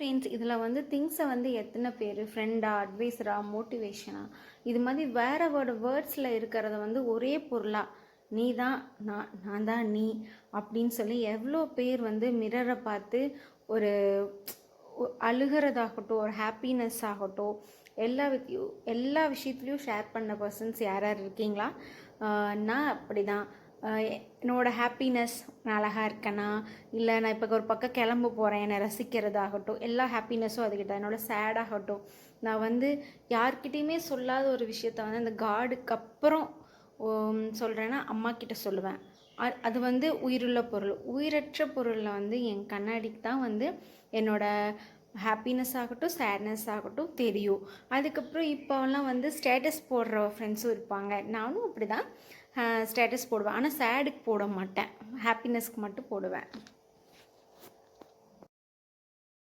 Friends, இதில் வந்து திங்ஸை வந்து எத்தனை பேர் ஃப்ரெண்டாக, அட்வைஸராக, மோட்டிவேஷனாக, இது மாதிரி வேறு வேர்ட்ஸில் இருக்கிறத வந்து ஒரே பொருளாக நீ தான் நான் தான் நீ அப்படின்னு சொல்லி எவ்வளோ பேர் வந்து மிரரை பார்த்து ஒரு அழுகிறதாகட்டும், ஒரு ஹாப்பினஸ் ஆகட்டும், எல்லா விஷயத்துலையும் ஷேர் பண்ண பர்சன்ஸ் யார் யார் இருக்கீங்களா? நான் அப்படி தான். என்னோடய ஹாப்பினஸ், நான் அழகாக இருக்கேனா, இல்லை நான் இப்போ ஒரு பக்கம் கிளம்ப போகிறேன், என்னை ரசிக்கிறதாகட்டும், எல்லா ஹாப்பினஸும் அதுக்கிட்ட. என்னோடய சேடாகட்டும், நான் வந்து யார்கிட்டையுமே சொல்லாத ஒரு விஷயத்த வந்து அந்த காடுக்கு அப்புறம் சொல்கிறேன்னா அம்மா கிட்ட சொல்லுவேன். அது வந்து உயிருள்ள பொருள். உயிரற்ற பொருளில் வந்து என் கண்ணாடிக்கு தான் வந்து என்னோடய ஹாப்பினஸ் ஆகட்டும், சேட்னஸ் ஆகட்டும் தெரியும். அதுக்கப்புறம் இப்போலாம் வந்து ஸ்டேட்டஸ் போடுற ஃப்ரெண்ட்ஸும் இருப்பாங்க. நானும் அப்படி தான் ஸ்டேட்டஸ் போடுவேன். ஆனால் சேடுக்கு போட மாட்டேன், ஹாப்பினஸ்க்கு மட்டும் போடுவேன்.